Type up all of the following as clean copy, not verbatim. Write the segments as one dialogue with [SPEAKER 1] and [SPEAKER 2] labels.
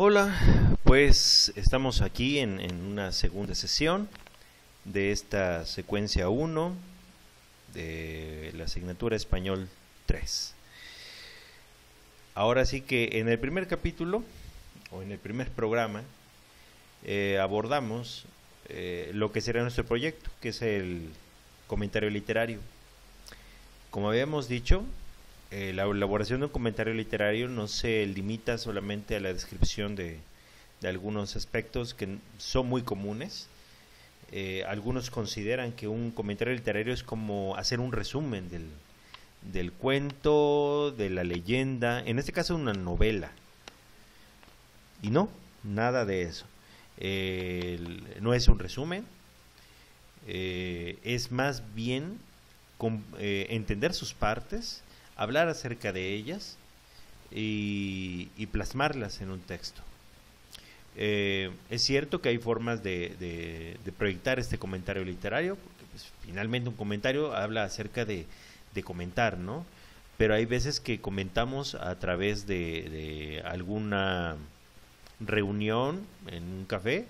[SPEAKER 1] Hola, pues estamos aquí en una segunda sesión de esta secuencia uno de la asignatura Español 3. Ahora sí que en el primer capítulo o en el primer programa abordamos lo que será nuestro proyecto, que es el comentario literario. Como habíamos dicho, la elaboración de un comentario literario no se limita solamente a la descripción de algunos aspectos que son muy comunes. Algunos consideran que un comentario literario es como hacer un resumen del cuento, de la leyenda, en este caso una novela. Y no, nada de eso. No es un resumen, es más bien entender sus partes, hablar acerca de ellas y plasmarlas en un texto. Es cierto que hay formas de proyectar este comentario literario, porque pues, finalmente un comentario habla acerca de comentar, ¿no? Pero hay veces que comentamos a través de alguna reunión en un café,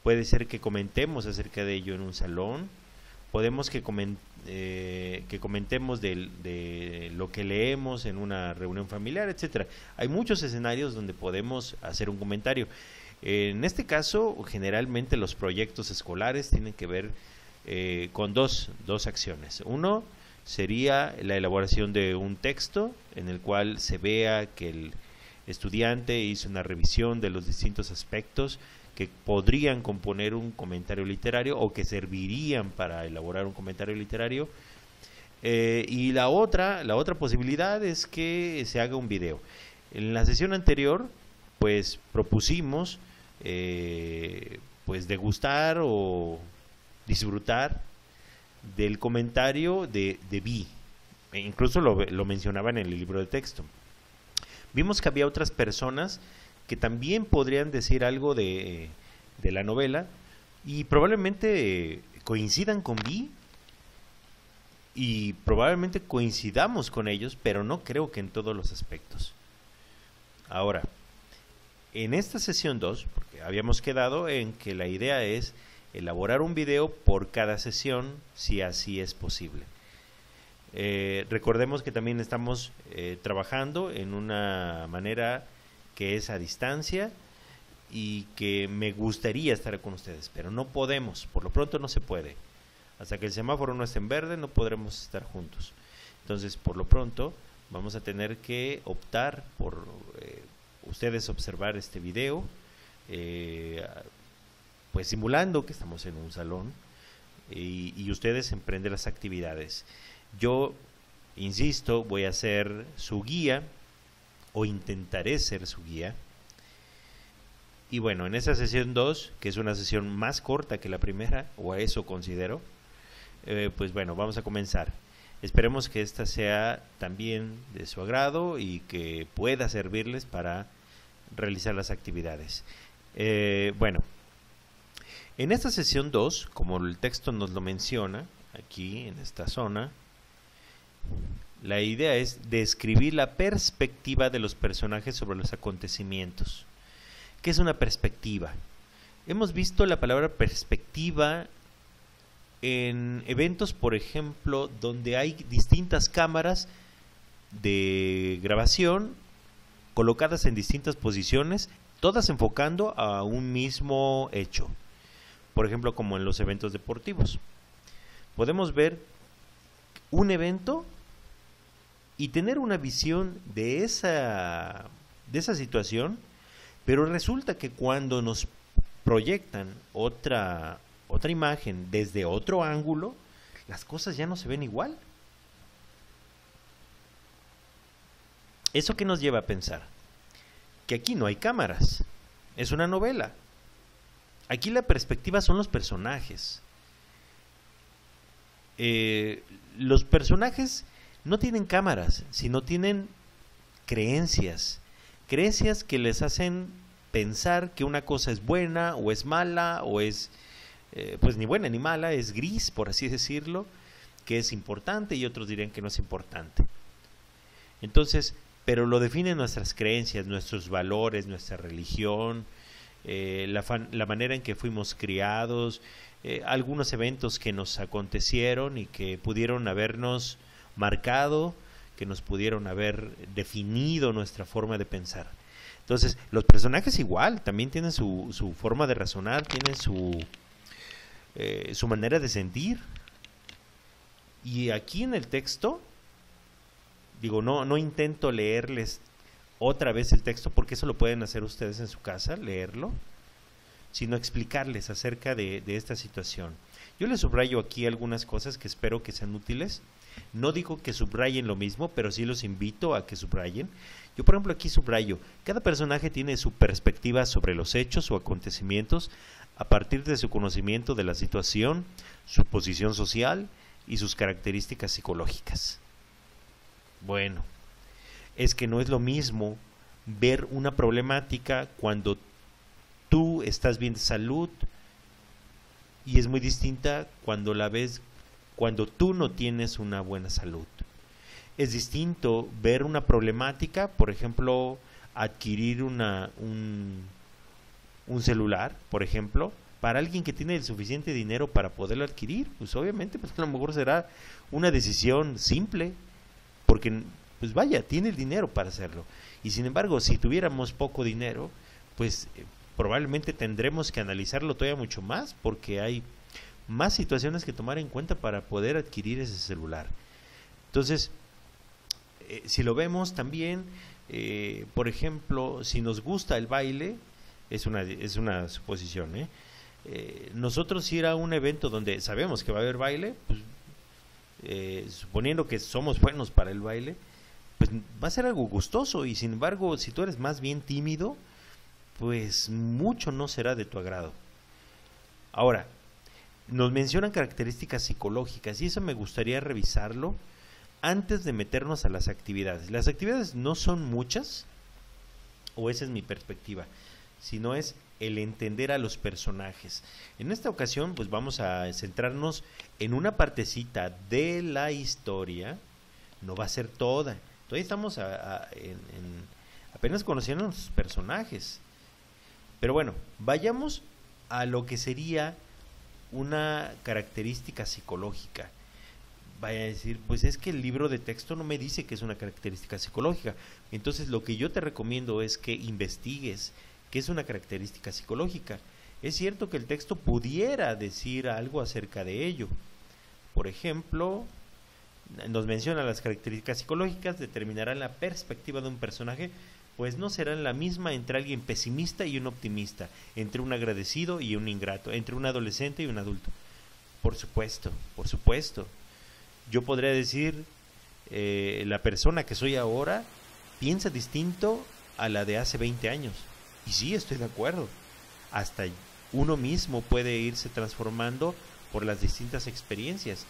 [SPEAKER 1] puede ser que comentemos acerca de ello en un salón, podemos que comentemos de lo que leemos en una reunión familiar, etcétera. Hay muchos escenarios donde podemos hacer un comentario. En este caso, generalmente los proyectos escolares tienen que ver con dos acciones. Uno sería la elaboración de un texto en el cual se vea que el estudiante hizo una revisión de los distintos aspectos que podrían componer un comentario literario o que servirían para elaborar un comentario literario. Y la otra posibilidad es que se haga un video. En la sesión anterior, pues propusimos pues degustar o disfrutar del comentario de Vi. Incluso lo mencionaban en el libro de texto. Vimos que había otras personas que también podrían decir algo de la novela y probablemente coincidan con Vi y probablemente coincidamos con ellos, pero no creo que en todos los aspectos. Ahora, en esta sesión 2, porque habíamos quedado en que la idea es elaborar un video por cada sesión, si así es posible. Recordemos que también estamos trabajando en una manera que es a distancia y que me gustaría estar con ustedes, pero no podemos, por lo pronto no se puede. Hasta que el semáforo no esté en verde no podremos estar juntos. Entonces, por lo pronto, vamos a tener que optar por ustedes observar este video, pues simulando que estamos en un salón y ustedes emprenden las actividades. Yo, insisto, voy a ser su guía o intentaré ser su guía. Y bueno, en esa sesión 2, que es una sesión más corta que la primera, o a eso considero, pues bueno, vamos a comenzar. Esperemos que esta sea también de su agrado y que pueda servirles para realizar las actividades. Bueno, en esta sesión 2, como el texto nos lo menciona, aquí en esta zona, la idea es describir la perspectiva de los personajes sobre los acontecimientos. ¿Qué es una perspectiva? Hemos visto la palabra perspectiva en eventos, por ejemplo, donde hay distintas cámaras de grabación colocadas en distintas posiciones, todas enfocando a un mismo hecho. Por ejemplo, como en los eventos deportivos. Podemos ver un evento y tener una visión de esa situación, pero resulta que cuando nos proyectan otra imagen desde otro ángulo, las cosas ya no se ven igual. ¿Eso qué nos lleva a pensar? Que aquí no hay cámaras, es una novela. Aquí la perspectiva son los personajes. Los personajes no tienen cámaras, sino tienen creencias que les hacen pensar que una cosa es buena o es mala o es pues ni buena ni mala, es gris, por así decirlo, que es importante y otros dirían que no es importante. Entonces, pero lo definen nuestras creencias, nuestros valores, nuestra religión, la manera en que fuimos criados, algunos eventos que nos acontecieron y que pudieron habernos marcado, que nos pudieron haber definido nuestra forma de pensar. Entonces, los personajes igual, también tienen su forma de razonar, tienen su manera de sentir. Y aquí en el texto, digo, no intento leerles otra vez el texto, porque eso lo pueden hacer ustedes en su casa, leerlo, sino explicarles acerca de esta situación. Yo les subrayo aquí algunas cosas que espero que sean útiles. No digo que subrayen lo mismo, pero sí los invito a que subrayen. Yo, por ejemplo, aquí subrayo, cada personaje tiene su perspectiva sobre los hechos o acontecimientos a partir de su conocimiento de la situación, su posición social y sus características psicológicas. Bueno, es que no es lo mismo ver una problemática cuando tú estás bien de salud, y es muy distinta cuando la ves cuando tú no tienes una buena salud. Es distinto ver una problemática, por ejemplo, adquirir un celular, por ejemplo, para alguien que tiene el suficiente dinero para poderlo adquirir. Pues obviamente, pues a lo mejor será una decisión simple, porque pues vaya, tiene el dinero para hacerlo. Y sin embargo, si tuviéramos poco dinero, pues probablemente tendremos que analizarlo todavía mucho más, porque hay más situaciones que tomar en cuenta para poder adquirir ese celular. Entonces, si lo vemos también, por ejemplo, si nos gusta el baile, es una suposición, nosotros ir a un evento donde sabemos que va a haber baile, pues, suponiendo que somos buenos para el baile, pues va a ser algo gustoso. Y sin embargo, si tú eres más bien tímido, pues mucho no será de tu agrado. Ahora, nos mencionan características psicológicas, y eso me gustaría revisarlo antes de meternos a las actividades. Las actividades no son muchas, o esa es mi perspectiva, sino es el entender a los personajes. En esta ocasión, pues vamos a centrarnos en una partecita de la historia, no va a ser toda. Todavía estamos apenas conociendo a los personajes. Pero bueno, vayamos a lo que sería una característica psicológica. Vaya a decir, pues es que el libro de texto no me dice que es una característica psicológica. Entonces lo que yo te recomiendo es que investigues qué es una característica psicológica. Es cierto que el texto pudiera decir algo acerca de ello. Por ejemplo, nos menciona las características psicológicas, determinarán la perspectiva de un personaje, pues no serán la misma entre alguien pesimista y un optimista, entre un agradecido y un ingrato, entre un adolescente y un adulto. Por supuesto, por supuesto. Yo podría decir, la persona que soy ahora piensa distinto a la de hace 20 años. Y sí, estoy de acuerdo. Hasta uno mismo puede irse transformando por las distintas experiencias.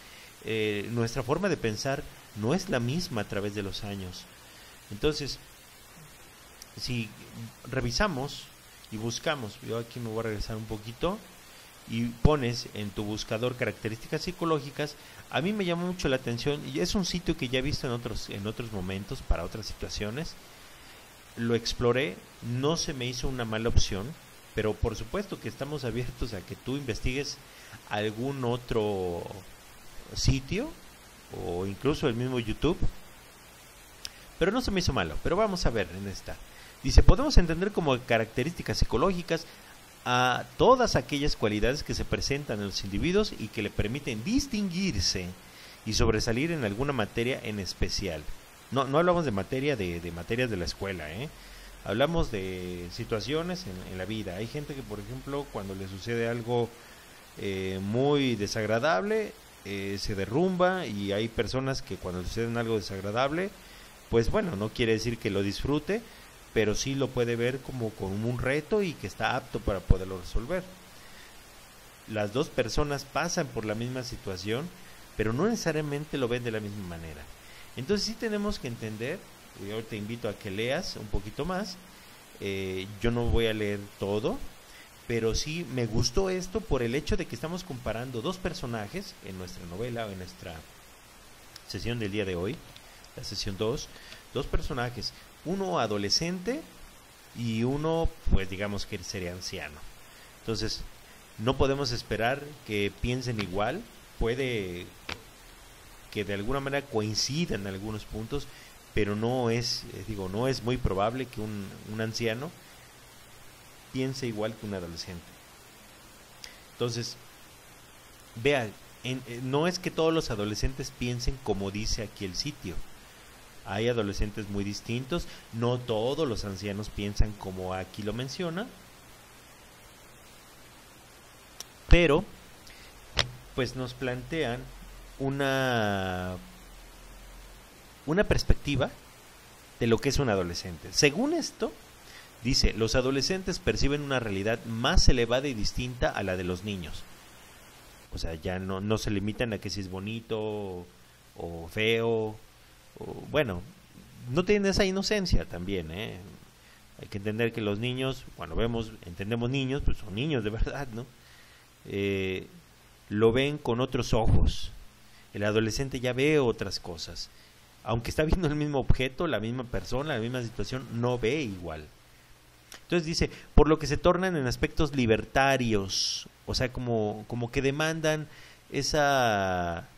[SPEAKER 1] Nuestra forma de pensar no es la misma a través de los años. Entonces, si revisamos y buscamos, yo aquí me voy a regresar un poquito, y pones en tu buscador características psicológicas, a mí me llama mucho la atención, y es un sitio que ya he visto en otros momentos para otras situaciones. Lo exploré, no se me hizo una mala opción, pero por supuesto que estamos abiertos a que tú investigues algún otro sitio o incluso el mismo YouTube, pero no se me hizo malo. Pero vamos a ver en esta. Dice, podemos entender como características psicológicas a todas aquellas cualidades que se presentan en los individuos y que le permiten distinguirse y sobresalir en alguna materia en especial. No hablamos de materias de la escuela, hablamos de situaciones en la vida. Hay gente que, por ejemplo, cuando le sucede algo muy desagradable, se derrumba, y hay personas que cuando le sucede algo desagradable, pues bueno, no quiere decir que lo disfrute, pero sí lo puede ver como un reto y que está apto para poderlo resolver. Las dos personas pasan por la misma situación, pero no necesariamente lo ven de la misma manera. Entonces sí tenemos que entender, y hoy te invito a que leas un poquito más. Yo no voy a leer todo, pero sí me gustó esto por el hecho de que estamos comparando dos personajes en nuestra novela o en nuestra sesión del día de hoy, la sesión 2, dos personajes, uno adolescente y uno, pues digamos que sería anciano. Entonces, no podemos esperar que piensen igual, puede que de alguna manera coincidan en algunos puntos, pero no es, no es muy probable que un anciano piense igual que un adolescente. Entonces, vea, no es que todos los adolescentes piensen como dice aquí el sitio. Hay adolescentes muy distintos, no todos los ancianos piensan como aquí lo menciona, pero pues nos plantean una perspectiva de lo que es un adolescente. Según esto, dice, los adolescentes perciben una realidad más elevada y distinta a la de los niños. O sea, ya no se limitan a que si es bonito o feo, o, bueno, no tienen esa inocencia también, ¿eh? Hay que entender que los niños, cuando entendemos niños, pues son niños de verdad, ¿no? Lo ven con otros ojos. El adolescente ya ve otras cosas. Aunque está viendo el mismo objeto, la misma persona, la misma situación, no ve igual. Entonces dice, por lo que se tornan en aspectos libertarios, o sea, como que demandan esa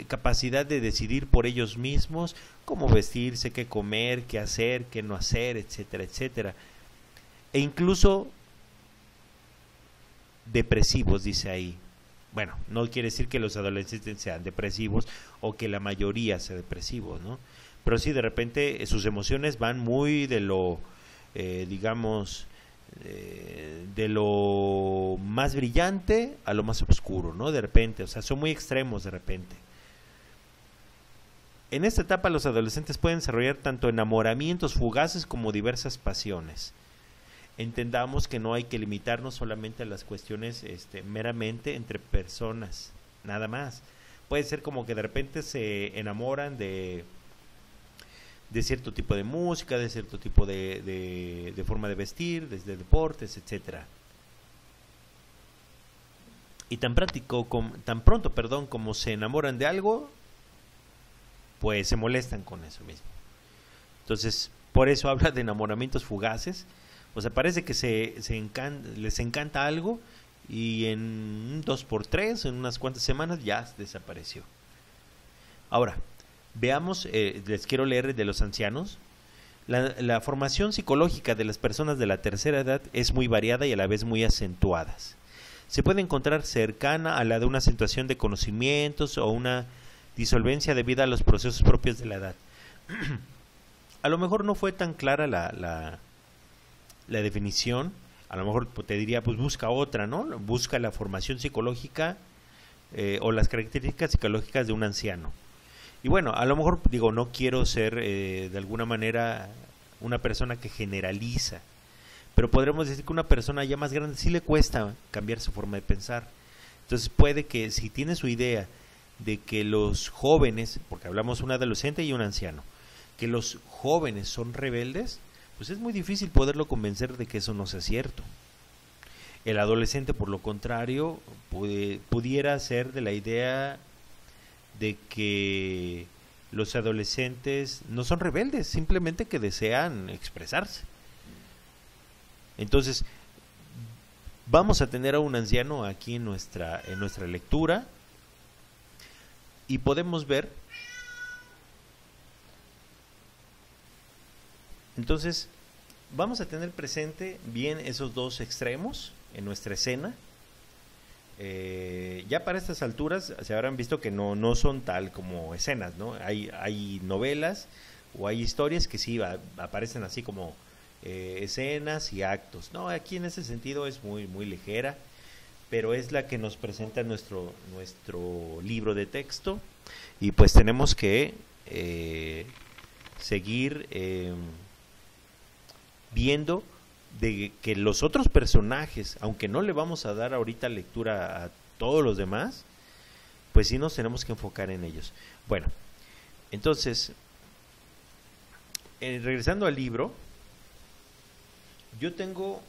[SPEAKER 1] capacidad de decidir por ellos mismos cómo vestirse, qué comer, qué hacer, qué no hacer, etcétera, etcétera. E incluso depresivos, dice ahí. Bueno, no quiere decir que los adolescentes sean depresivos o que la mayoría sea depresivos, ¿no? Pero sí, de repente sus emociones van muy de lo, digamos, de lo más brillante a lo más oscuro, ¿no? De repente, o sea, son muy extremos de repente. En esta etapa los adolescentes pueden desarrollar tanto enamoramientos fugaces como diversas pasiones. Entendamos que no hay que limitarnos solamente a las cuestiones meramente entre personas, nada más. Puede ser como que de repente se enamoran de cierto tipo de música, de cierto tipo de forma de vestir, de deportes, etcétera. Y tan pronto, como se enamoran de algo, pues se molestan con eso mismo. Entonces, por eso habla de enamoramientos fugaces. O sea, parece que les encanta algo y en un 2x3, en unas cuantas semanas, ya desapareció. Ahora, veamos, les quiero leer de los ancianos. La formación psicológica de las personas de la tercera edad es muy variada y a la vez muy acentuada. Se puede encontrar cercana a la de una acentuación de conocimientos o una disolvencia debida a los procesos propios de la edad. A lo mejor no fue tan clara la definición, a lo mejor te diría, pues busca otra, ¿no? Busca la formación psicológica o las características psicológicas de un anciano. Y bueno, a lo mejor digo, no quiero ser de alguna manera una persona que generaliza, pero podremos decir que una persona ya más grande sí le cuesta cambiar su forma de pensar. Entonces puede que si tiene su idea de que los jóvenes, porque hablamos un adolescente y un anciano, que los jóvenes son rebeldes, pues es muy difícil poderlo convencer de que eso no sea cierto. El adolescente, por lo contrario, pudiera ser de la idea de que los adolescentes no son rebeldes, simplemente que desean expresarse. Entonces, vamos a tener a un anciano aquí en nuestra lectura y podemos ver. Entonces, vamos a tener presente bien esos dos extremos en nuestra escena. Ya para estas alturas se habrán visto que no son tal como escenas, ¿no? Hay novelas o hay historias que sí aparecen así como escenas y actos. No, aquí en ese sentido es muy, muy ligera, pero es la que nos presenta nuestro libro de texto y pues tenemos que seguir viendo de que los otros personajes, aunque no le vamos a dar ahorita lectura a todos los demás, pues sí nos tenemos que enfocar en ellos. Bueno, entonces, regresando al libro, yo tengo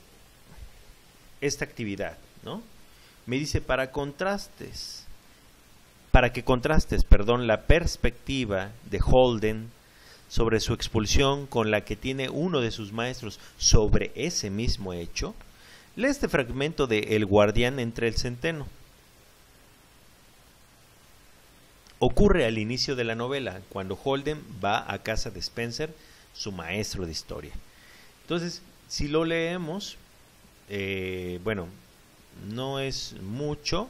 [SPEAKER 1] esta actividad, ¿no? Me dice, para que contrastes, la perspectiva de Holden sobre su expulsión con la que tiene uno de sus maestros sobre ese mismo hecho, lee este fragmento de El guardián entre el centeno. Ocurre al inicio de la novela, cuando Holden va a casa de Spencer, su maestro de historia. Entonces, si lo leemos, bueno, no es mucho,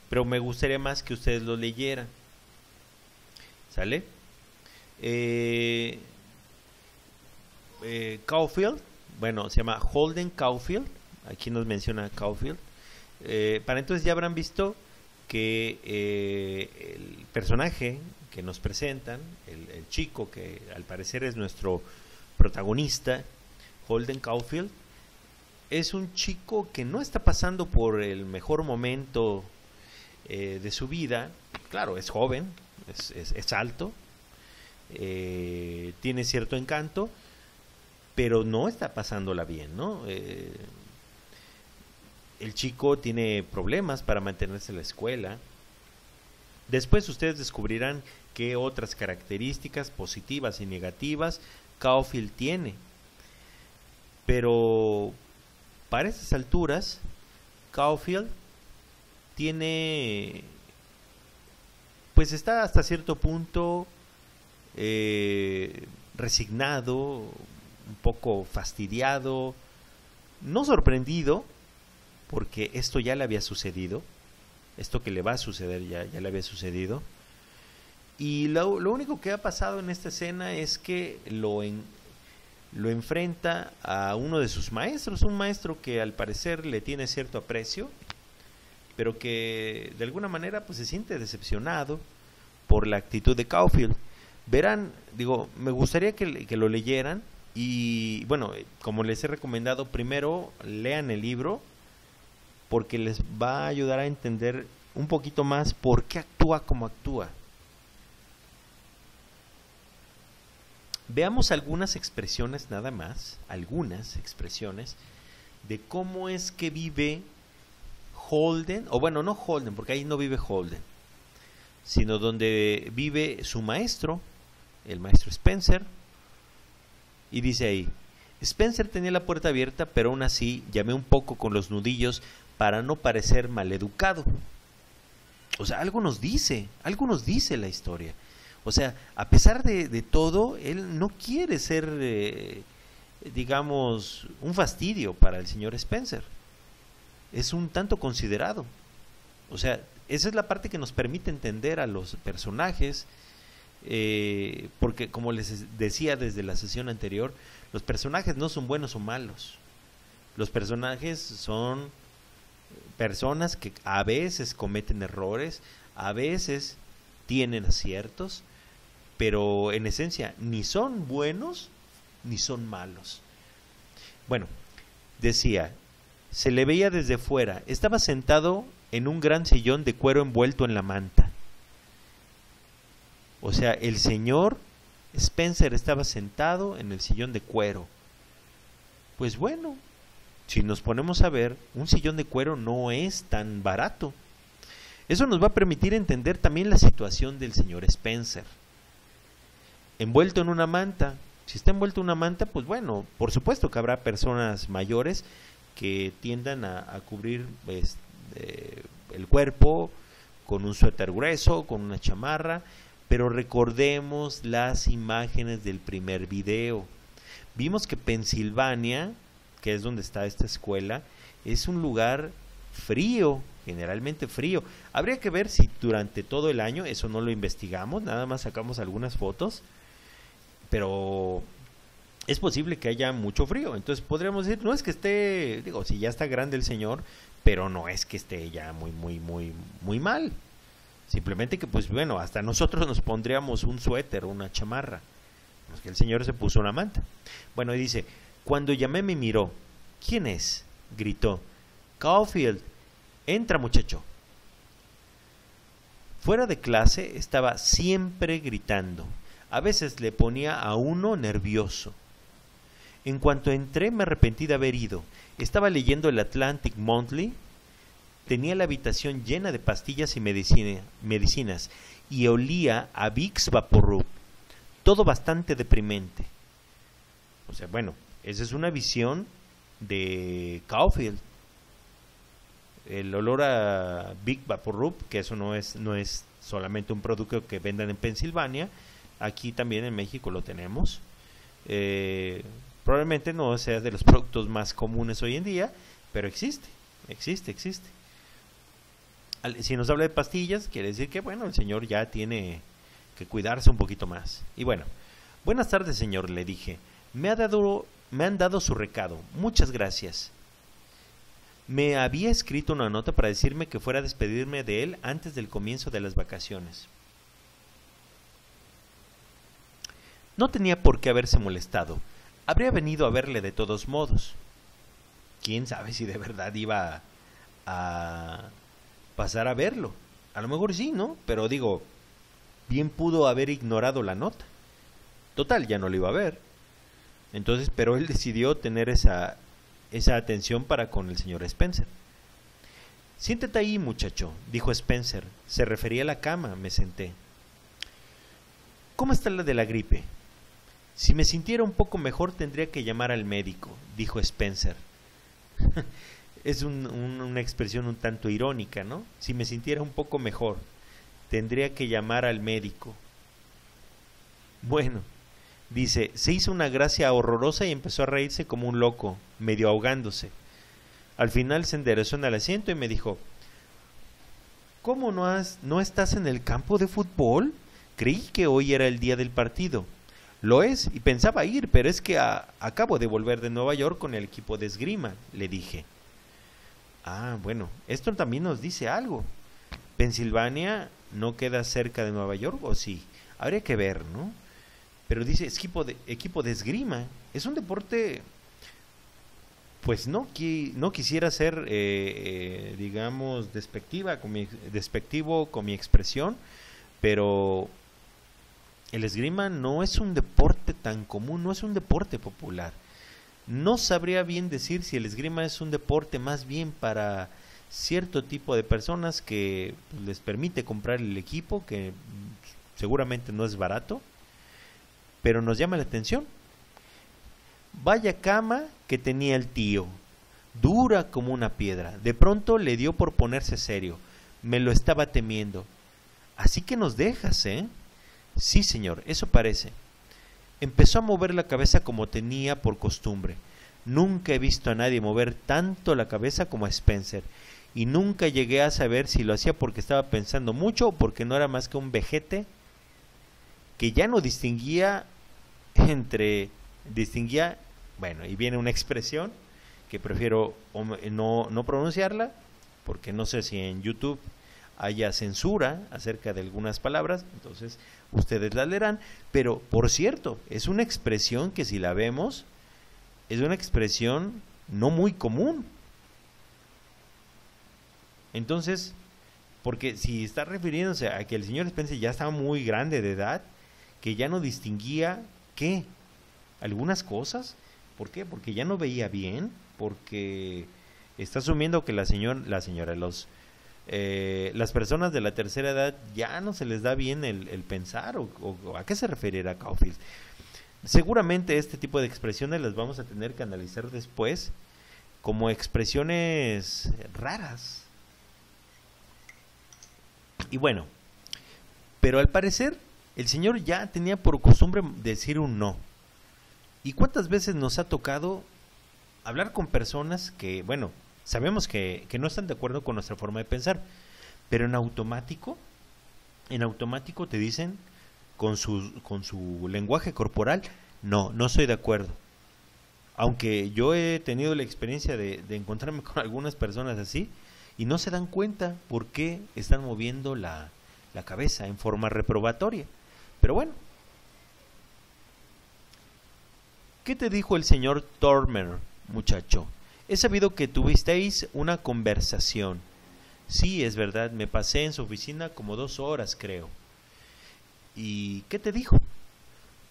[SPEAKER 1] pero me gustaría más que ustedes lo leyeran. ¿Sale? Caulfield, bueno, se llama Holden Caulfield, aquí nos menciona Caulfield. Para entonces ya habrán visto que el personaje que nos presentan, el chico que al parecer es nuestro protagonista, Holden Caulfield, es un chico que no está pasando por el mejor momento de su vida. Claro, es joven, es alto, tiene cierto encanto, pero no está pasándola bien, ¿no? El chico tiene problemas para mantenerse en la escuela. Después ustedes descubrirán qué otras características positivas y negativas Caulfield tiene. Pero para estas alturas, Caulfield tiene, pues está hasta cierto punto resignado, un poco fastidiado, no sorprendido, porque esto ya le había sucedido, esto que le va a suceder ya le había sucedido, y lo único que ha pasado en esta escena es que lo enfrenta a uno de sus maestros, un maestro que al parecer le tiene cierto aprecio, pero que de alguna manera pues se siente decepcionado por la actitud de Caulfield. Verán, digo, me gustaría que lo leyeran, y bueno, como les he recomendado, primero lean el libro, porque les va a ayudar a entender un poquito más por qué actúa como actúa. Veamos algunas expresiones nada más, algunas expresiones de cómo es que vive Holden, o bueno, no Holden, porque ahí no vive Holden, sino donde vive su maestro, el maestro Spencer. Y dice ahí: Spencer tenía la puerta abierta, pero aún así llamé un poco con los nudillos para no parecer maleducado. O sea, algo nos dice la historia. O sea, a pesar de todo, él no quiere ser, digamos, un fastidio para el señor Spencer. Es un tanto considerado. O sea, esa es la parte que nos permite entender a los personajes, porque como les decía desde la sesión anterior, los personajes no son buenos o malos. Los personajes son personas que a veces cometen errores, a veces tienen aciertos, pero en esencia ni son buenos ni son malos. Bueno, decía, se le veía desde fuera, estaba sentado en un gran sillón de cuero envuelto en la manta. O sea, el señor Spencer estaba sentado en el sillón de cuero. Pues bueno, si nos ponemos a ver, un sillón de cuero no es tan barato. Eso nos va a permitir entender también la situación del señor Spencer. Envuelto en una manta. Si está envuelto en una manta, pues bueno, por supuesto que habrá personas mayores que tiendan a cubrir el cuerpo con un suéter grueso, con una chamarra, pero recordemos las imágenes del primer video. Vimos que Pensilvania, que es donde está esta escuela, es un lugar frío, generalmente frío. Habría que ver si durante todo el año, eso no lo investigamos, nada más sacamos algunas fotos, pero es posible que haya mucho frío. Entonces podríamos decir, no es que esté, digo, si ya está grande el señor, pero no es que esté ya muy mal. Simplemente que, pues bueno, hasta nosotros nos pondríamos un suéter o una chamarra. Pues que el señor se puso una manta. Bueno, y dice, cuando llamé me miró. ¿Quién es?, gritó. Caulfield, entra muchacho. Fuera de clase estaba siempre gritando. A veces le ponía a uno nervioso. En cuanto entré me arrepentí de haber ido. Estaba leyendo el Atlantic Monthly. Tenía la habitación llena de pastillas y medicinas y olía a Vicks Vaporub. todo bastante deprimente. O sea, bueno, esa es una visión de Caulfield. El olor a Big Vaporub, que eso no es solamente un producto que vendan en Pensilvania, aquí también en México lo tenemos. Probablemente no sea de los productos más comunes hoy en día, pero existe. Si nos habla de pastillas, quiere decir que, bueno, el señor ya tiene que cuidarse un poquito más. Y bueno, buenas tardes, señor, le dije. Me han dado su recado. Muchas gracias. Me había escrito una nota para decirme que fuera a despedirme de él antes del comienzo de las vacaciones. No tenía por qué haberse molestado. Habría venido a verle de todos modos. ¿Quién sabe si de verdad iba a pasar a verlo? A lo mejor sí, ¿no? Pero digo, bien pudo haber ignorado la nota. Total, ya no lo iba a ver. Entonces, pero él decidió tener esa atención para con el señor Spencer. Siéntate ahí, muchacho, dijo Spencer. Se refería a la cama. Me senté. ¿Cómo está la de la gripe? Si me sintiera un poco mejor tendría que llamar al médico, dijo Spencer. Es una expresión un tanto irónica, ¿no? Si me sintiera un poco mejor tendría que llamar al médico. Bueno, dice, se hizo una gracia horrorosa y empezó a reírse como un loco, medio ahogándose. Al final se enderezó en el asiento y me dijo, ¿cómo no estás en el campo de fútbol? Creí que hoy era el día del partido. Lo es, y pensaba ir, pero es que acabo de volver de Nueva York con el equipo de esgrima, le dije. Ah, bueno, esto también nos dice algo. ¿Pensilvania no queda cerca de Nueva York o sí? Habría que ver, ¿no? Pero dice equipo de esgrima. Es un deporte, pues no quisiera ser, digamos, despectivo con mi expresión, pero el esgrima no es un deporte tan común, no es un deporte popular. No sabría bien decir si el esgrima es un deporte más bien para cierto tipo de personas que les permite comprar el equipo, que seguramente no es barato, pero nos llama la atención. Vaya cama que tenía el tío, dura como una piedra. De pronto le dio por ponerse serio. Me lo estaba temiendo. Así que nos dejas, ¿eh? Sí, señor, eso parece. Empezó a mover la cabeza como tenía por costumbre. Nunca he visto a nadie mover tanto la cabeza como a Spencer, y nunca llegué a saber si lo hacía porque estaba pensando mucho o porque no era más que un vejete que ya no distinguía, bueno, y viene una expresión que prefiero no pronunciarla, porque no sé si en YouTube haya censura acerca de algunas palabras, entonces ustedes la leerán, pero por cierto, es una expresión que si la vemos, es una expresión no muy común. Entonces, porque si está refiriéndose a que el señor Spencer ya estaba muy grande de edad, que ya no distinguía, ¿qué? Algunas cosas. ¿Por qué? Porque ya no veía bien, porque está asumiendo que las personas de la tercera edad ya no se les da bien el pensar, o ¿a qué se referirá Caulfield? Seguramente este tipo de expresiones las vamos a tener que analizar después como expresiones raras. Y bueno, pero al parecer el señor ya tenía por costumbre decir un no. ¿Y cuántas veces nos ha tocado hablar con personas que, bueno, sabemos que no están de acuerdo con nuestra forma de pensar, pero en automático te dicen con su lenguaje corporal, no estoy de acuerdo? Aunque yo he tenido la experiencia de encontrarme con algunas personas así, y no se dan cuenta por qué están moviendo la cabeza en forma reprobatoria. Pero bueno, ¿qué te dijo el señor Tormer, muchacho? He sabido que tuvisteis una conversación. Sí, es verdad, me pasé en su oficina como 2 horas, creo. ¿Y qué te dijo?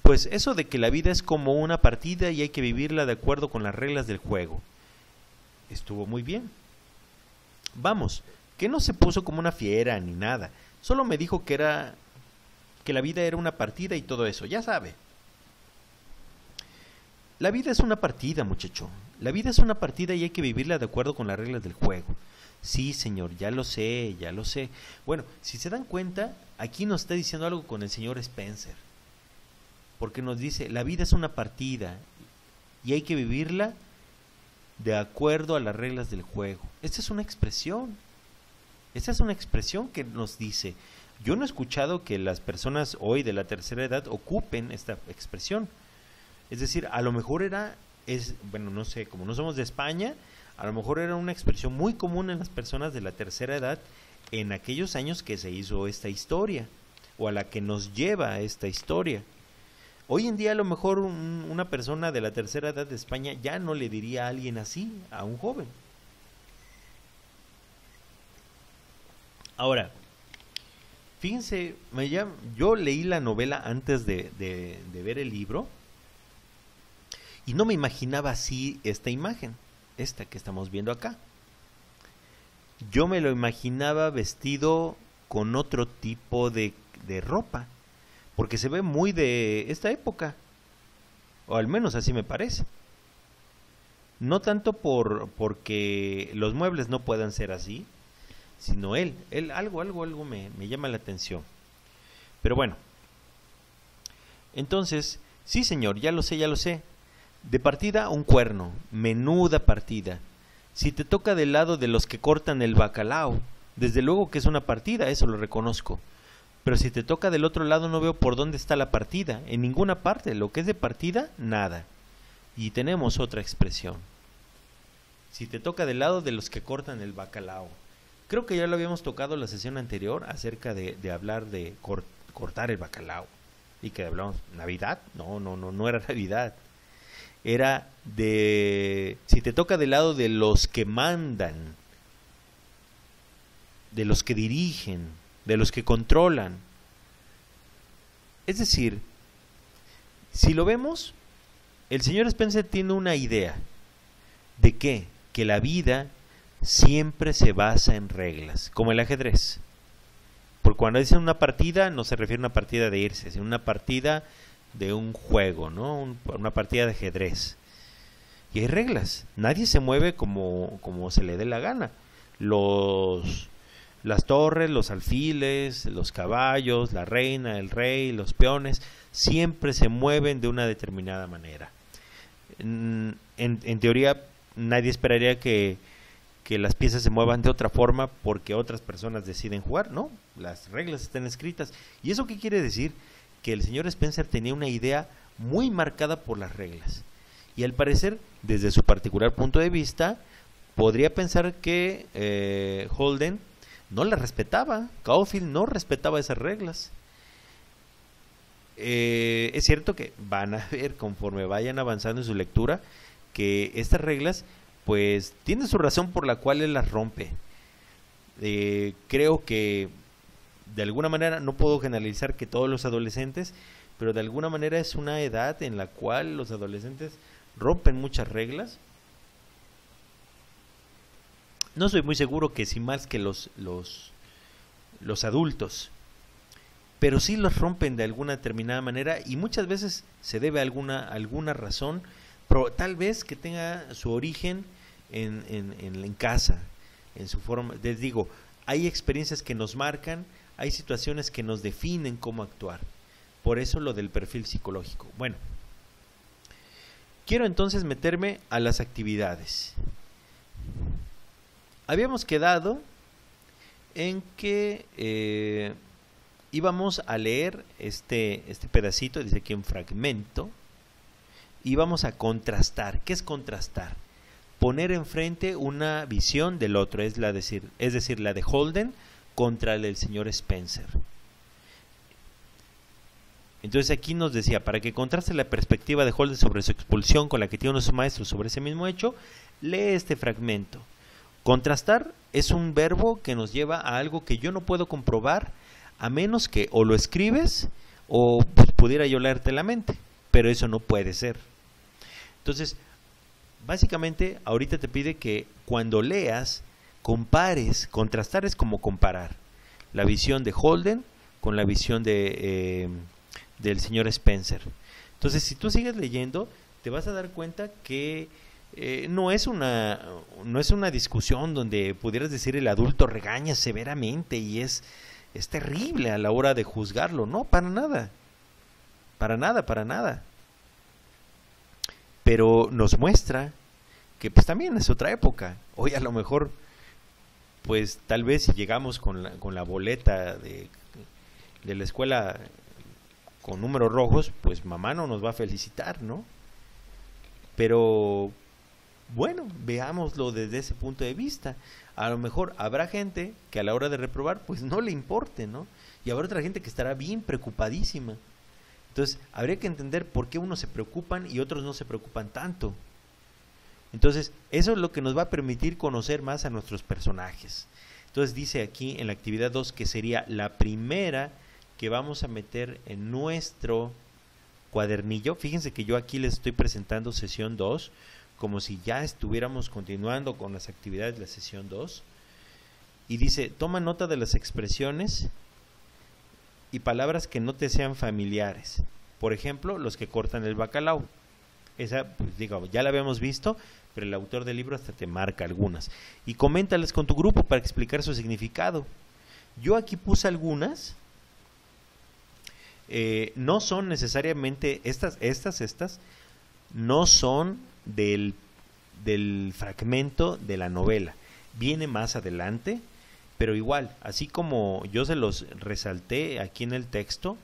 [SPEAKER 1] Pues eso de que la vida es como una partida y hay que vivirla de acuerdo con las reglas del juego. Estuvo muy bien. Vamos, que no se puso como una fiera ni nada. Solo me dijo que era que la vida era una partida y todo eso, ya sabe. La vida es una partida, muchacho. La vida es una partida y hay que vivirla de acuerdo con las reglas del juego. Sí, señor, ya lo sé, ya lo sé. Bueno, si se dan cuenta, aquí nos está diciendo algo con el señor Spencer. Porque nos dice, la vida es una partida y hay que vivirla de acuerdo a las reglas del juego. Esta es una expresión. Esta es una expresión que nos dice. Yo no he escuchado que las personas hoy de la tercera edad ocupen esta expresión. Es decir, a lo mejor bueno, no sé, como no somos de España, a lo mejor era una expresión muy común en las personas de la tercera edad en aquellos años que se hizo esta historia, o a la que nos lleva esta historia. Hoy en día a lo mejor una persona de la tercera edad de España ya no le diría a alguien así, a un joven. Ahora, fíjense, yo leí la novela antes de ver el libro y no me imaginaba así esta imagen, esta que estamos viendo acá. Yo me lo imaginaba vestido con otro tipo de ropa, porque se ve muy de esta época, o al menos así me parece. No tanto porque los muebles no puedan ser así, sino él algo me llama la atención. Pero bueno, entonces, sí señor, ya lo sé. De partida un cuerno, menuda partida. Si te toca del lado de los que cortan el bacalao, desde luego que es una partida, eso lo reconozco. Pero si te toca del otro lado no veo por dónde está la partida, en ninguna parte, lo que es de partida, nada. Y tenemos otra expresión. Si te toca del lado de los que cortan el bacalao. Creo que ya lo habíamos tocado en la sesión anterior acerca de hablar de cortar el bacalao. Y que hablamos, ¿Navidad? No era Navidad. Era de, si te toca del lado de los que mandan, de los que dirigen, de los que controlan. Es decir, si lo vemos, el señor Spencer tiene una idea. ¿De qué? Que la vida siempre se basa en reglas, como el ajedrez. Porque cuando dicen una partida, no se refiere a una partida de irse, sino una partida de un juego, ¿no? Una partida de ajedrez. Y hay reglas. Nadie se mueve como se le dé la gana. Las torres, los alfiles, los caballos, la reina, el rey, los peones, siempre se mueven de una determinada manera. En teoría, nadie esperaría que las piezas se muevan de otra forma porque otras personas deciden jugar, ¿no? Las reglas están escritas. ¿Y eso qué quiere decir? Que el señor Spencer tenía una idea muy marcada por las reglas. Y al parecer, desde su particular punto de vista, podría pensar que Holden no las respetaba. Caulfield no respetaba esas reglas. Es cierto que van a ver, conforme vayan avanzando en su lectura, que estas reglas, pues, tienen su razón por la cual él las rompe. Creo que de alguna manera, no puedo generalizar que todos los adolescentes, pero de alguna manera es una edad en la cual los adolescentes rompen muchas reglas. No soy muy seguro que si más que los adultos, pero sí los rompen de alguna determinada manera y muchas veces se debe a alguna razón, pero tal vez que tenga su origen en casa, en su forma. Les digo, hay experiencias que nos marcan, hay situaciones que nos definen cómo actuar. Por eso lo del perfil psicológico. Bueno, quiero entonces meterme a las actividades. Habíamos quedado en que íbamos a leer este pedacito, dice aquí un fragmento, y vamos a contrastar. ¿Qué es contrastar? Poner enfrente una visión del otro, es decir, la de Holden contra el del señor Spencer. Entonces aquí nos decía, para que contraste la perspectiva de Holden sobre su expulsión con la que tiene uno de sus maestros sobre ese mismo hecho, lee este fragmento. Contrastar es un verbo que nos lleva a algo que yo no puedo comprobar a menos que o lo escribes o pues, pudiera yo leerte la mente, pero eso no puede ser. Entonces, básicamente ahorita te pide que cuando leas compares. Contrastar es como comparar la visión de Holden con la visión del señor Spencer. Entonces, si tú sigues leyendo, te vas a dar cuenta que no es una discusión donde pudieras decir el adulto regaña severamente y es terrible a la hora de juzgarlo. No, para nada. Para nada, para nada. Pero nos muestra que pues también es otra época. Hoy a lo mejor, pues tal vez si llegamos con la boleta de la escuela con números rojos, pues mamá no nos va a felicitar, ¿no? Pero bueno, veámoslo desde ese punto de vista. A lo mejor habrá gente que a la hora de reprobar pues no le importe, ¿no? Y habrá otra gente que estará bien preocupadísima. Entonces habría que entender por qué unos se preocupan y otros no se preocupan tanto. Entonces eso es lo que nos va a permitir conocer más a nuestros personajes. Entonces dice aquí en la actividad 2 que sería la primera que vamos a meter en nuestro cuadernillo. Fíjense que yo aquí les estoy presentando sesión 2 como si ya estuviéramos continuando con las actividades de la sesión 2. Y dice, toma nota de las expresiones y palabras que no te sean familiares. Por ejemplo, los que cortan el bacalao. Esa, pues digo, ya la habíamos visto, pero el autor del libro hasta te marca algunas. Y coméntales con tu grupo para explicar su significado. Yo aquí puse algunas. No son necesariamente, estas no son del fragmento de la novela. Viene más adelante, pero igual, así como yo se los resalté aquí en el texto,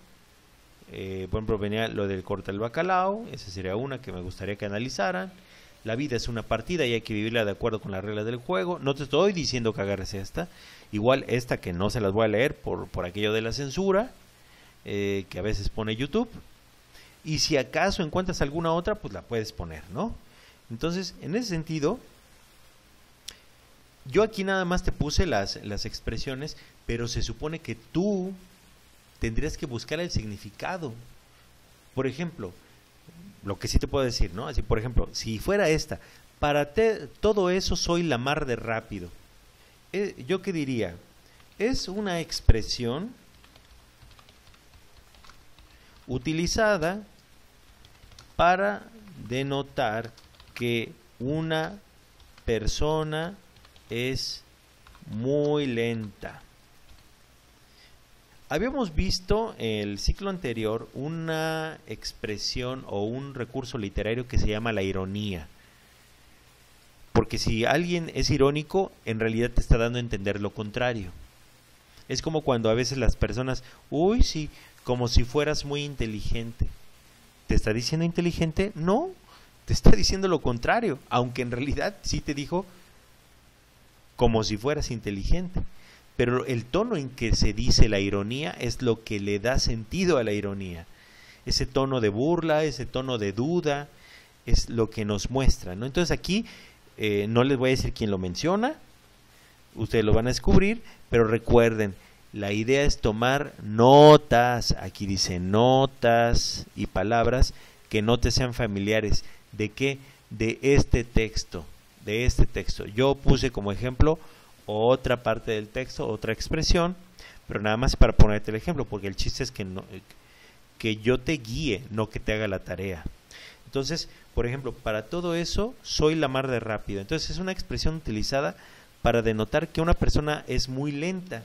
[SPEAKER 1] por ejemplo, venía lo del corta el bacalao, esa sería una que me gustaría que analizaran. La vida es una partida y hay que vivirla de acuerdo con las reglas del juego. No te estoy diciendo que agarres esta. Igual esta que no se las voy a leer por aquello de la censura, que a veces pone YouTube. Y si acaso encuentras alguna otra, pues la puedes poner, ¿no? Entonces, en ese sentido, yo aquí nada más te puse las expresiones, pero se supone que tú tendrías que buscar el significado. Por ejemplo, lo que sí te puedo decir, ¿no? Así, por ejemplo, si fuera esta, para todo eso soy la mar de rápido. ¿Yo qué diría? Es una expresión utilizada para denotar que una persona es muy lenta. Habíamos visto en el ciclo anterior una expresión o un recurso literario que se llama la ironía. Porque si alguien es irónico, en realidad te está dando a entender lo contrario. Es como cuando a veces las personas, uy, sí, como si fueras muy inteligente. ¿Te está diciendo inteligente? No, te está diciendo lo contrario, aunque en realidad sí te dijo como si fueras inteligente. Pero el tono en que se dice la ironía es lo que le da sentido a la ironía. Ese tono de burla, ese tono de duda, es lo que nos muestra, ¿no? Entonces aquí no les voy a decir quién lo menciona, ustedes lo van a descubrir, pero recuerden, la idea es tomar notas, aquí dice notas y palabras que no te sean familiares. ¿De qué? De este texto, Yo puse como ejemplo otra parte del texto, otra expresión, pero nada más para ponerte el ejemplo, porque el chiste es que yo te guíe, no que te haga la tarea. Entonces, por ejemplo, para todo eso, soy la mar de rápido. Entonces es una expresión utilizada para denotar que una persona es muy lenta.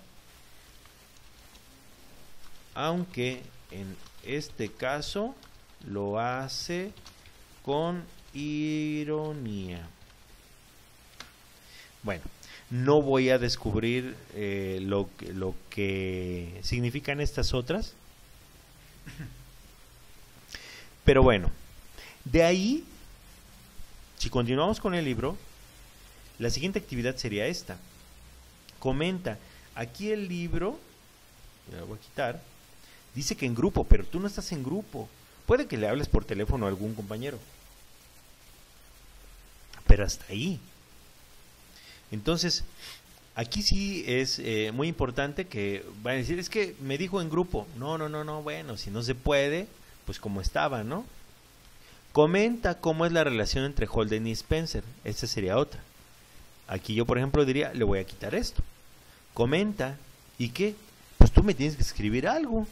[SPEAKER 1] Aunque en este caso lo hace con ironía. Bueno, no voy a descubrir lo que significan estas otras. Pero bueno, de ahí, si continuamos con el libro, la siguiente actividad sería esta. Comenta, aquí el libro, lo voy a quitar, dice que en grupo, pero tú no estás en grupo. Puede que le hables por teléfono a algún compañero, pero hasta ahí. Entonces, aquí sí es muy importante que van a decir, es que me dijo en grupo. No, bueno, si no se puede, pues como estaba, ¿no? Comenta cómo es la relación entre Holden y Spencer. Esta sería otra. Aquí yo, por ejemplo, diría, le voy a quitar esto. Comenta, ¿y qué? pues tú me tienes que escribir algo.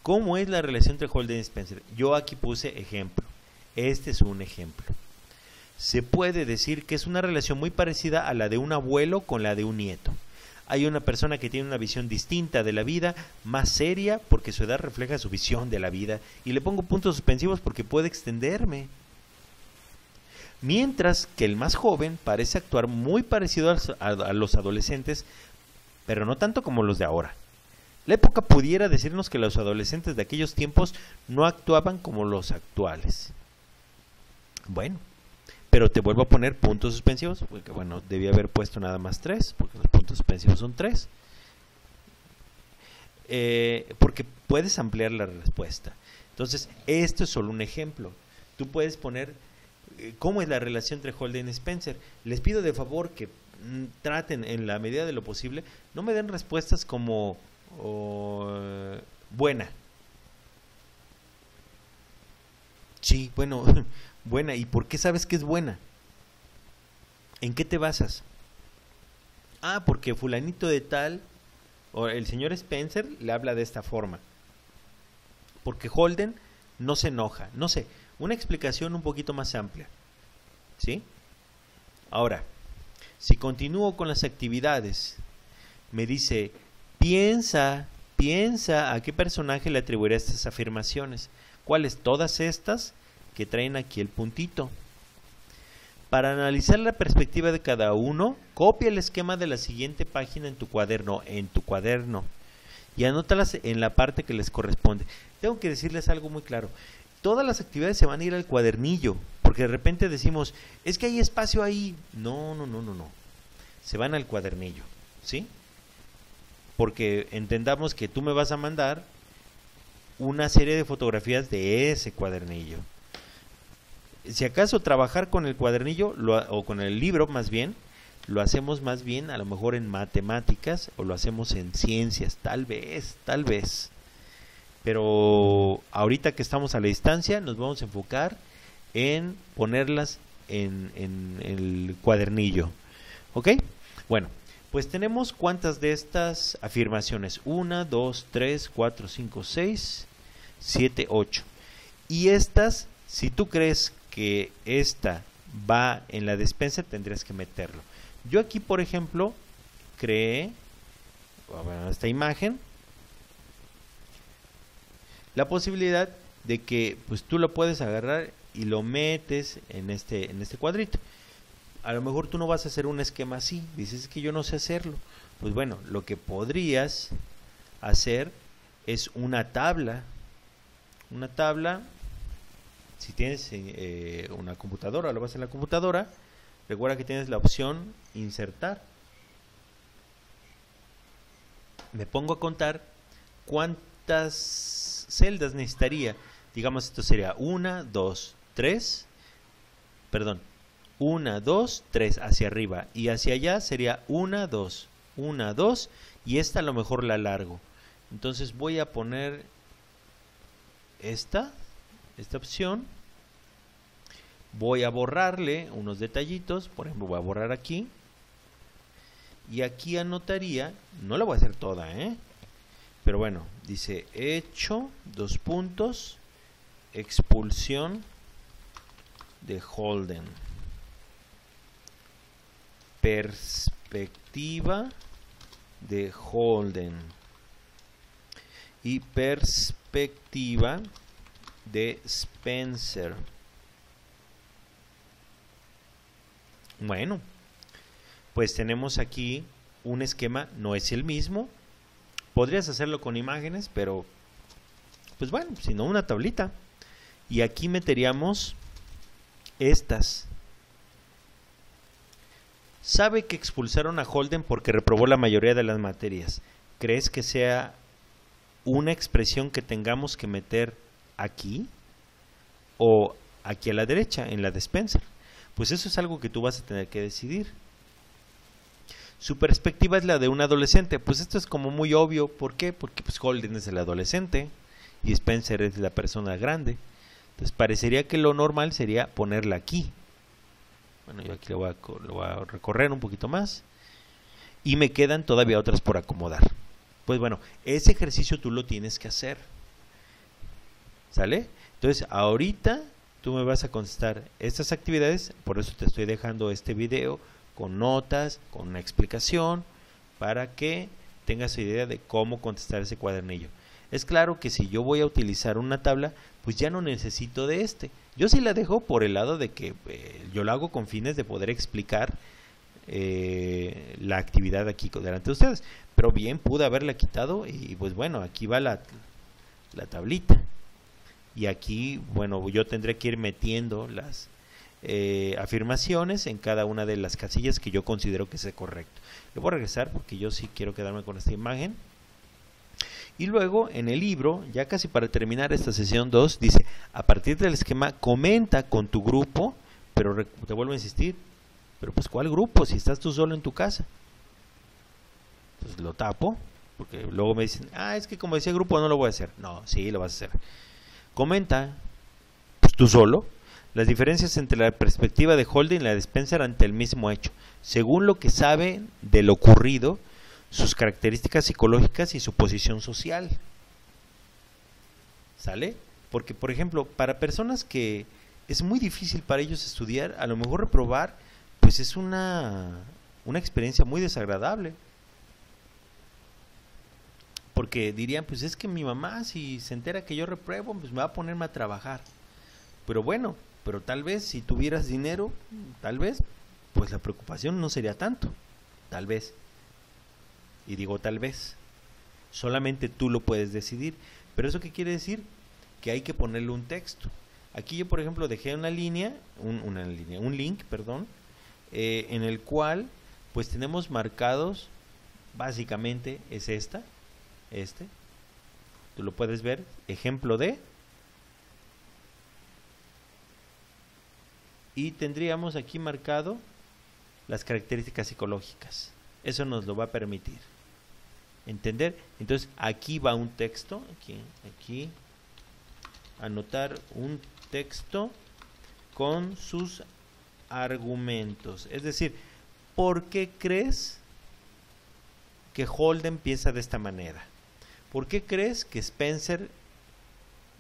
[SPEAKER 1] ¿Cómo es la relación entre Holden y Spencer? Yo aquí puse ejemplo. Este es un ejemplo. Se puede decir que es una relación muy parecida a la de un abuelo con la de un nieto. Hay una persona que tiene una visión distinta de la vida, más seria, porque su edad refleja su visión de la vida. Y le pongo puntos suspensivos porque puede extenderme. Mientras que el más joven parece actuar muy parecido a los adolescentes, pero no tanto como los de ahora. La época pudiera decirnos que los adolescentes de aquellos tiempos no actuaban como los actuales. Bueno, pero te vuelvo a poner puntos suspensivos, porque bueno, debía haber puesto nada más 3, porque los puntos suspensivos son 3. Porque puedes ampliar la respuesta. Entonces, esto es solo un ejemplo. Tú puedes poner cómo es la relación entre Holden y Spencer. Les pido de favor que traten en la medida de lo posible, no me den respuestas como buena. Sí, bueno, buena. ¿Y por qué sabes que es buena? ¿En qué te basas? Ah, porque fulanito de tal, o el señor Spencer le habla de esta forma. Porque Holden no se enoja. No sé, una explicación un poquito más amplia. ¿Sí? Ahora, si continúo con las actividades, me dice, piensa a qué personaje le atribuirá estas afirmaciones. ¿Cuáles? Todas estas que traen aquí el puntito. Para analizar la perspectiva de cada uno, copia el esquema de la siguiente página en tu cuaderno, y anótalas en la parte que les corresponde. Tengo que decirles algo muy claro. Todas las actividades se van a ir al cuadernillo, porque de repente decimos, es que hay espacio ahí. No. Se van al cuadernillo, ¿sí? Porque entendamos que tú me vas a mandar una serie de fotografías de ese cuadernillo. Si acaso trabajar con el cuadernillo, o con el libro más bien, lo hacemos más bien a lo mejor en matemáticas, o lo hacemos en ciencias, tal vez. Pero ahorita que estamos a la distancia, nos vamos a enfocar en ponerlas en el cuadernillo. ¿Ok? Bueno, pues tenemos cuántas de estas afirmaciones. 1, 2, 3, 4, 5, 6, 7, 8. Y estas, si tú crees que esta va en la despensa, tendrías que meterlo. Yo aquí, por ejemplo, creé esta imagen, la posibilidad de que pues tú lo puedes agarrar y lo metes en este cuadrito. A lo mejor tú no vas a hacer un esquema así, dices que yo no sé hacerlo. Pues bueno, lo que podrías hacer es una tabla. Si tienes una computadora, lo vas en la computadora, recuerda que tienes la opción insertar. Me pongo a contar cuántas celdas necesitaría. Digamos, esto sería 1, 2, 3, 1, 2, 3 hacia arriba, y hacia allá sería 1, 2, 1, 2, y esta a lo mejor la largo. Entonces voy a poner esta opción, voy a borrarle unos detallitos, por ejemplo voy a borrar aquí, y aquí anotaría, no la voy a hacer toda, pero bueno, dice hecho, 2 puntos, expulsión de Holden, perspectiva de Holden y perspectiva de Spencer. Bueno, pues tenemos aquí un esquema, no es el mismo. Podrías hacerlo con imágenes, pero pues bueno, si no, una tablita. Y aquí meteríamos estas. Sabe que expulsaron a Holden porque reprobó la mayoría de las materias. ¿Crees que sea una expresión que tengamos que meter aquí o aquí a la derecha, en la de Spencer? Pues eso es algo que tú vas a tener que decidir. Su perspectiva es la de un adolescente. Pues esto es como muy obvio. ¿Por qué? Porque pues Holden es el adolescente y Spencer es la persona grande. Entonces parecería que lo normal sería ponerla aquí. Bueno, yo aquí lo voy a recorrer un poquito más. Y me quedan todavía otras por acomodar. Pues bueno, ese ejercicio tú lo tienes que hacer. ¿Sale? Entonces, ahorita tú me vas a contestar estas actividades, por eso te estoy dejando este video con notas, con una explicación, para que tengas idea de cómo contestar ese cuadernillo. Es claro que si yo voy a utilizar una tabla, pues ya no necesito de este. Yo sí la dejo por el lado de que yo lo hago con fines de poder explicar la actividad aquí delante de ustedes. Pero bien, pude haberla quitado y pues bueno, aquí va la tablita. Y aquí, bueno, yo tendré que ir metiendo las afirmaciones en cada una de las casillas que yo considero que sea correcto. Le voy a regresar porque yo sí quiero quedarme con esta imagen. Y luego en el libro, ya casi para terminar esta sesión 2, dice, a partir del esquema, comenta con tu grupo, pero te vuelvo a insistir, pero pues ¿cuál grupo? Si estás tú solo en tu casa. Entonces lo tapo, porque luego me dicen, es que como decía grupo no lo voy a hacer. No, sí, lo vas a hacer. Comenta, pues tú solo, las diferencias entre la perspectiva de Holden y la de Spencer ante el mismo hecho, según lo que sabe de lo ocurrido, sus características psicológicas y su posición social. ¿Sale? Porque, por ejemplo, para personas que es muy difícil para ellos estudiar, a lo mejor reprobar, pues es una experiencia muy desagradable. Porque dirían, pues es que mi mamá si se entera que yo repruebo, pues me va a ponerme a trabajar. Pero bueno, pero tal vez si tuvieras dinero, tal vez, pues la preocupación no sería tanto. Tal vez. Y digo tal vez. Solamente tú lo puedes decidir. Pero ¿eso qué quiere decir? Que hay que ponerle un texto. Aquí yo, por ejemplo, dejé un link, en el cual pues tenemos marcados, básicamente es tú lo puedes ver, ejemplo de, y tendríamos aquí marcado las características psicológicas. Eso nos lo va a permitir entender. Entonces aquí va un texto, aquí anotar un texto con sus argumentos. Es decir, ¿por qué crees que Holden piensa de esta manera? ¿Por qué crees que Spencer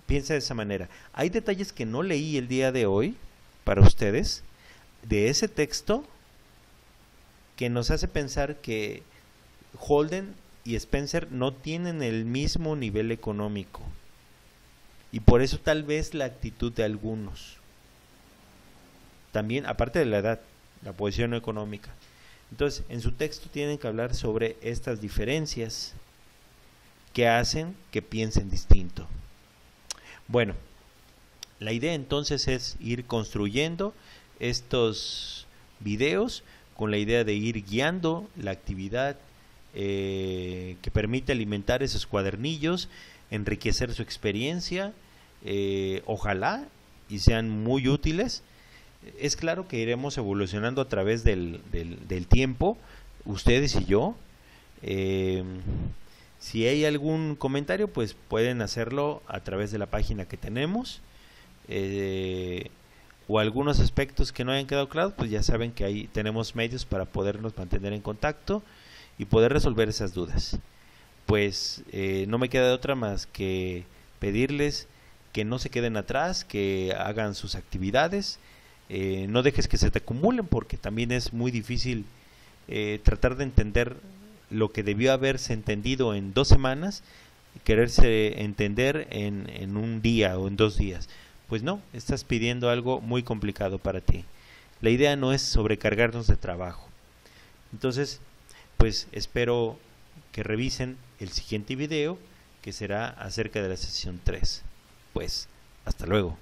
[SPEAKER 1] piensa de esa manera? Hay detalles que no leí el día de hoy para ustedes de ese texto que nos hace pensar que Holden y Spencer no tienen el mismo nivel económico y por eso tal vez la actitud de algunos. También, aparte de la edad, la posición económica. Entonces, en su texto tienen que hablar sobre estas diferencias que hacen que piensen distinto. Bueno, la idea entonces es ir construyendo estos videos con la idea de ir guiando la actividad que permite alimentar esos cuadernillos, enriquecer su experiencia, ojalá y sean muy útiles. Es claro que iremos evolucionando a través del tiempo, ustedes y yo. Si hay algún comentario, pues pueden hacerlo a través de la página que tenemos, o algunos aspectos que no hayan quedado claros, pues ya saben que ahí tenemos medios para podernos mantener en contacto y poder resolver esas dudas. Pues no me queda de otra más que pedirles que no se queden atrás, que hagan sus actividades, no dejes que se te acumulen, porque también es muy difícil tratar de entender lo que debió haberse entendido en 2 semanas, quererse entender en un día o en 2 días. Pues no, estás pidiendo algo muy complicado para ti. La idea no es sobrecargarnos de trabajo. Entonces, pues espero que revisen el siguiente video, que será acerca de la sesión 3. Pues, hasta luego.